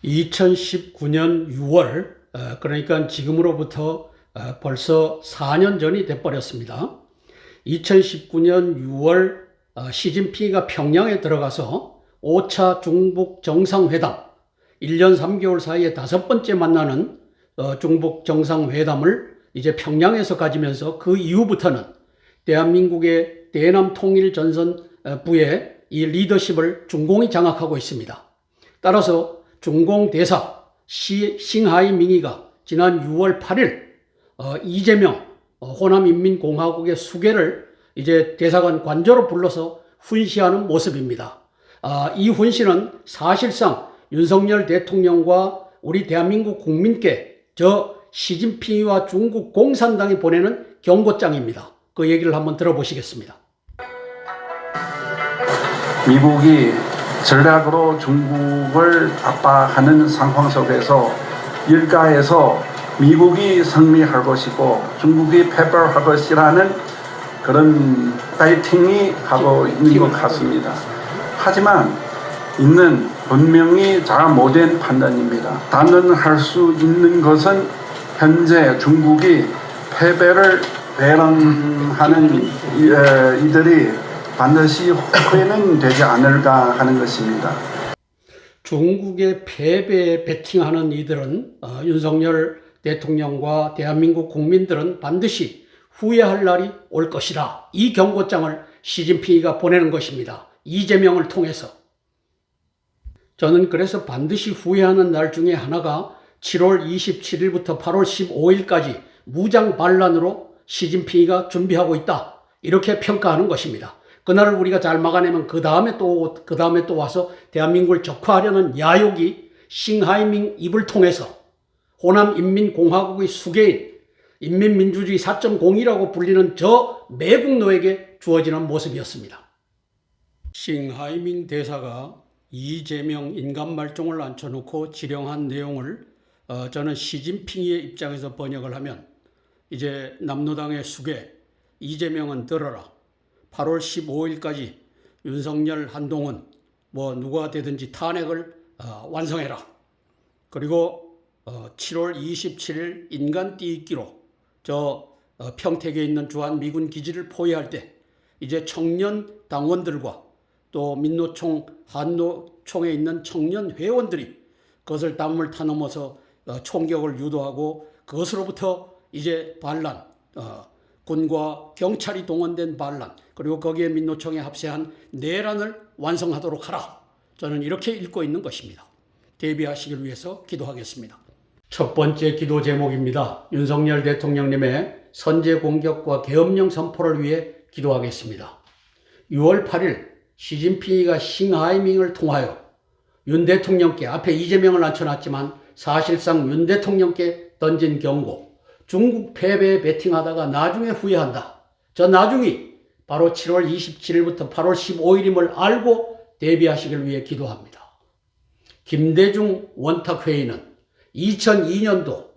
2019년 6월, 그러니까 지금으로부터 벌써 4년 전이 돼버렸습니다. 2019년 6월 시진핑이가 평양에 들어가서 5차 중북 정상회담, 1년 3개월 사이에 5번째 만나는 중북 정상회담을 이제 평양에서 가지면서 그 이후부터는 대한민국의 대남 통일전선부의 이 리더십을 중공이 장악하고 있습니다. 따라서 중공 대사 싱하이밍이가 지난 6월 8일 이재명 호남인민공화국의 수계를 이제 대사관 관저로 불러서 훈시하는 모습입니다. 이 훈시는 사실상 윤석열 대통령과 우리 대한민국 국민께 저 시진핑이와 중국 공산당이 보내는 경고장입니다. 그 얘기를 한번 들어보시겠습니다. 미국이 전략으로 중국을 압박하는 상황 속에서 일가에서 미국이 승리할 것이고 중국이 패배할 것이라는 그런 파이팅이 하고 있는 것 같습니다. 하지만 이는 분명히 잘못된 판단입니다. 단언할 수 있는 것은 현재 중국이 패배를 배런하는 이들이 반드시 후회는 되지 않을까 하는 것입니다. 중국의 패배에 베팅하는 이들은 윤석열 대통령과 대한민국 국민들은 반드시 후회할 날이 올 것이다. 이 경고장을 시진핑이가 보내는 것입니다. 이재명을 통해서. 저는 그래서 반드시 후회하는 날 중에 하나가 7월 27일부터 8월 15일까지 무장 반란으로 시진핑이가 준비하고 있다. 이렇게 평가하는 것입니다. 그날을 우리가 잘 막아내면 그 다음에 또 와서 대한민국을 적화하려는 야욕이 싱하이밍 입을 통해서 호남인민공화국의 수계인 인민민주주의 4.0이라고 불리는 저 매국노에게 주어지는 모습이었습니다. 싱하이밍 대사가 이재명 인간말종을 앉혀놓고 지령한 내용을 저는 시진핑의 입장에서 번역을 하면 이제 남로당의 수계 이재명은 들어라. 8월 15일까지 윤석열, 한동훈 누가 되든지 탄핵을 완성해라. 그리고 7월 27일 인간 띄익기로 평택에 있는 주한미군 기지를 포위할 때 이제 청년 당원들과 또 민노총, 한노총에 있는 청년 회원들이 그것을 땀을 타넘어서 총격을 유도하고 그것으로부터 이제 반란, 군과 경찰이 동원된 반란, 그리고 거기에 민노총에 합세한 내란을 완성하도록 하라. 저는 이렇게 읽고 있는 것입니다. 대비하시길 위해서 기도하겠습니다. 첫 번째 기도 제목입니다. 윤석열 대통령님의 선제 공격과 계엄령 선포를 위해 기도하겠습니다. 6월 8일 시진핑이가 싱하이밍을 통하여 윤 대통령께, 앞에 이재명을 앉혀놨지만 사실상 윤 대통령께 던진 경고, 중국 패배에 베팅하다가 나중에 후회한다. 저 나중이 바로 7월 27일부터 8월 15일임을 알고 대비하시길 위해 기도합니다. 김대중 원탁회의는 2002년도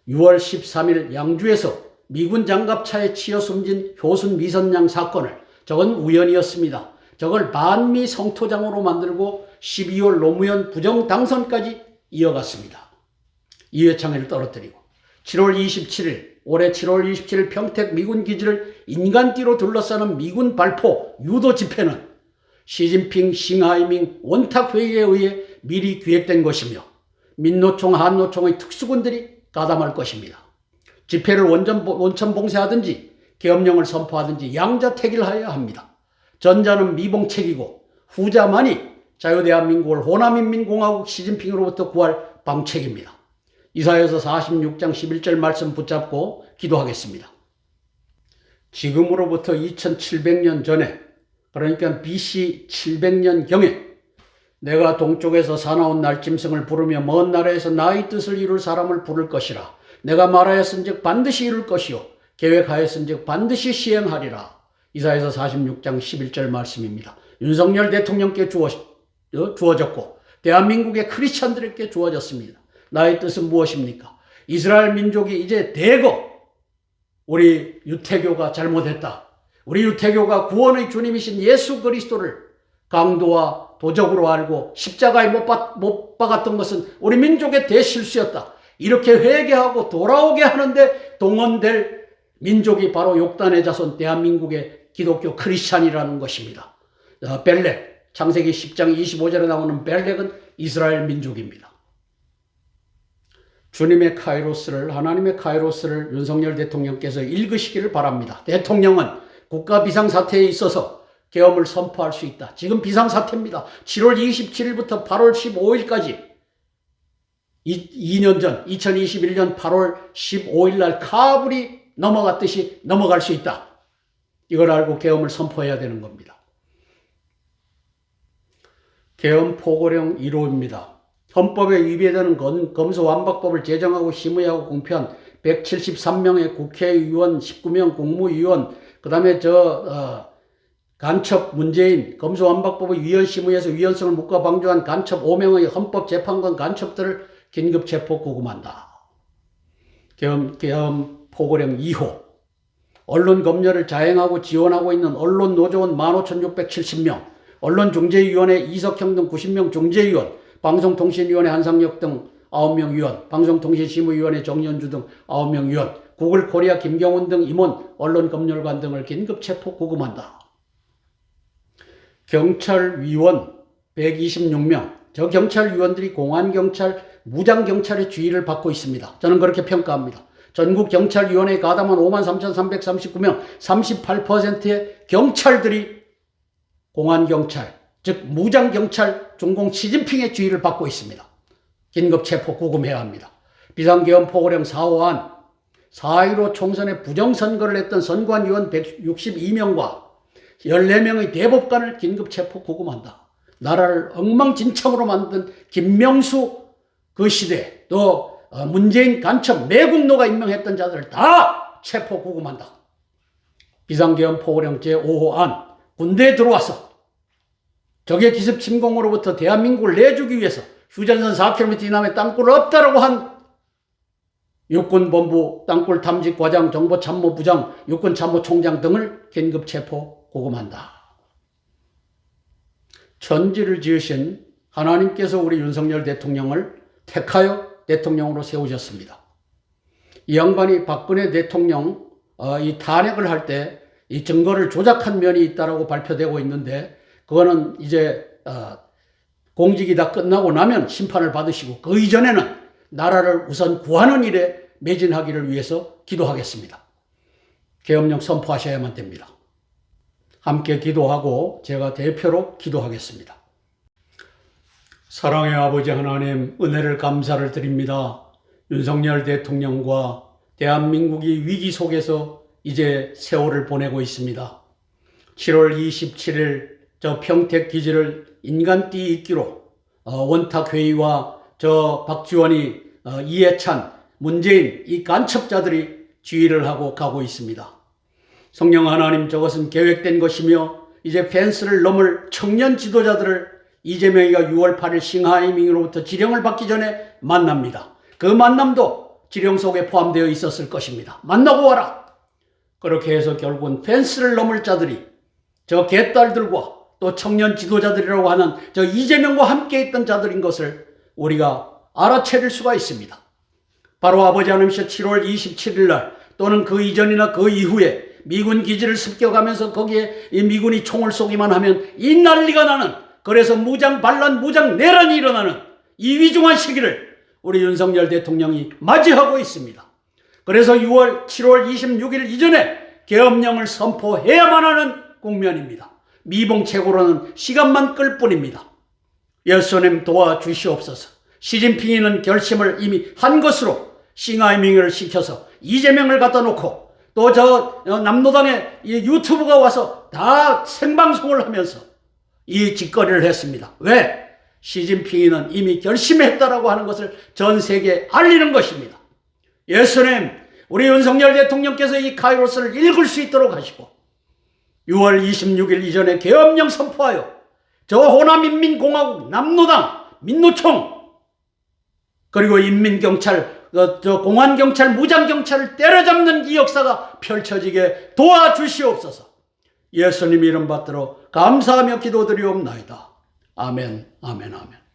6월 13일 양주에서 미군 장갑차에 치여 숨진 효순 미선양 사건을, 저건 우연이었습니다. 저걸 반미 성토장으로 만들고 12월 노무현 부정당선까지 이어갔습니다. 이회창을 떨어뜨리고 7월 27일, 올해 7월 27일 평택 미군 기지를 인간띠로 둘러싸는 미군 발포 유도 집회는 시진핑 싱하이밍 원탁회의에 의해 미리 기획된 것이며 민노총, 한노총의 특수군들이 가담할 것입니다. 집회를 원천 봉쇄하든지 계엄령을 선포하든지 양자택일하여야 합니다. 전자는 미봉책이고 후자만이 자유대한민국을 호남인민공화국 시진핑으로부터 구할 방책입니다. 이사야서 46장 11절 말씀 붙잡고 기도하겠습니다. 지금으로부터 2700년 전에, 그러니까 BC 700년경에 내가 동쪽에서 사나운 날짐승을 부르며 먼 나라에서 나의 뜻을 이룰 사람을 부를 것이라. 내가 말하였은즉 반드시 이룰 것이요 계획하였은즉 반드시 시행하리라. 이사야서 46장 11절 말씀입니다. 윤석열 대통령께 주어졌고 대한민국의 크리스찬들에게 주어졌습니다. 나의 뜻은 무엇입니까? 이스라엘 민족이 이제 대거 우리 유태교가 잘못했다. 우리 유태교가 구원의 주님이신 예수 그리스도를 강도와 도적으로 알고 십자가에 못 박았던 것은 우리 민족의 대실수였다. 이렇게 회개하고 돌아오게 하는데 동원될 민족이 바로 욕단의 자손 대한민국의 기독교 크리스찬이라는 것입니다. 벨렉, 창세기 10장 25절에 나오는 벨렉은 이스라엘 민족입니다. 주님의 카이로스를, 하나님의 카이로스를 윤석열 대통령께서 읽으시기를 바랍니다. 대통령은 국가 비상사태에 있어서 계엄을 선포할 수 있다. 지금 비상사태입니다. 7월 27일부터 8월 15일까지 2년 전 2021년 8월 15일 날 카불이 넘어갔듯이 넘어갈 수 있다. 이걸 알고 계엄을 선포해야 되는 겁니다. 계엄 포고령 1호입니다. 헌법에 위배되는 검수완박법을 제정하고 심의하고 공표한 173명의 국회의원, 19명 국무위원, 그 다음에 간첩 문재인, 검수완박법의 위헌심의에서 위헌성을 묻고 방조한 간첩 5명의 헌법재판관 간첩들을 긴급체포 구금한다. 계엄 포고령 2호. 언론검열을 자행하고 지원하고 있는 언론노조원 15,670명, 언론중재위원회 이석형 등 90명 중재위원, 방송통신위원회 한상혁 등 9명 위원, 방송통신심의위원회 정연주 등 9명 위원, 구글코리아 김경훈 등 임원, 언론검열관 등을 긴급체포 구금한다. 경찰위원 126명, 저 경찰위원들이 공안경찰, 무장경찰의 지휘를 받고 있습니다. 저는 그렇게 평가합니다. 전국경찰위원회에 가담한 53,339명, 38%의 경찰들이 공안경찰, 즉 무장경찰 중공 시진핑의 지휘를 받고 있습니다. 긴급체포 구금해야 합니다. 비상계엄 포고령 4호안, 4.15 총선에 부정선거를 했던 선관위원 162명과 14명의 대법관을 긴급체포 구금한다. 나라를 엉망진창으로 만든 김명수 그 시대, 또 문재인 간첩 매국노가 임명했던 자들을 다 체포 구금한다. 비상계엄 포고령 제5호안, 군대에 들어와서 적의 기습 침공으로부터 대한민국을 내주기 위해서 휴전선 4km 이남에 땅굴 없다라고 한 육군본부 땅굴 탐지과장, 정보참모부장, 육군참모총장 등을 긴급체포 구금한다. 천지를 지으신 하나님께서 우리 윤석열 대통령을 택하여 대통령으로 세우셨습니다. 이 양반이 박근혜 대통령 이 탄핵을 할 때 이 증거를 조작한 면이 있다라고 발표되고 있는데, 그거는 이제 공직이 다 끝나고 나면 심판을 받으시고, 그 이전에는 나라를 우선 구하는 일에 매진하기를 위해서 기도하겠습니다. 계엄령 선포하셔야만 됩니다. 함께 기도하고 제가 대표로 기도하겠습니다. 사랑의 아버지 하나님, 은혜를 감사를 드립니다. 윤석열 대통령과 대한민국이 위기 속에서 이제 세월을 보내고 있습니다. 7월 27일 저 평택기지를 인간띠 잇기로 원탁회의와 저 박지원이, 이해찬, 문재인 이 간첩자들이 지휘를 하고 가고 있습니다. 성령 하나님, 저것은 계획된 것이며 이제 펜스를 넘을 청년 지도자들을 이재명이가 6월 8일 싱하이밍으로부터 지령을 받기 전에 만납니다. 그 만남도 지령 속에 포함되어 있었을 것입니다. 만나고 와라. 그렇게 해서 결국은 펜스를 넘을 자들이 저 개딸들과 또 청년 지도자들이라고 하는 저 이재명과 함께 있던 자들인 것을 우리가 알아차릴 수가 있습니다. 바로 아버지 하나님께서 7월 27일 날 또는 그 이전이나 그 이후에 미군 기지를 습격하면서 거기에 이 미군이 총을 쏘기만 하면 이 난리가 나는, 그래서 무장 반란, 무장 내란이 일어나는 이 위중한 시기를 우리 윤석열 대통령이 맞이하고 있습니다. 그래서 7월 26일 이전에 계엄령을 선포해야만 하는 국면입니다. 미봉책으로는 시간만 끌 뿐입니다. 예수님 도와주시옵소서. 시진핑이는 결심을 이미 한 것으로 싱하이밍을 시켜서 이재명을 갖다 놓고, 또 저 남노당의 유튜브가 와서 다 생방송을 하면서 이 짓거리를 했습니다. 왜? 시진핑이는 이미 결심했다라고 하는 것을 전 세계에 알리는 것입니다. 예수님, 우리 윤석열 대통령께서 이 카이로스를 읽을 수 있도록 하시고 6월 26일 이전에 계엄령 선포하여 저 호남인민공화국, 남노당, 민노총, 그리고 인민경찰, 저 공안경찰, 무장경찰을 때려잡는 이 역사가 펼쳐지게 도와주시옵소서. 예수님 이름 받들어 감사하며 기도드리옵나이다. 아멘, 아멘, 아멘.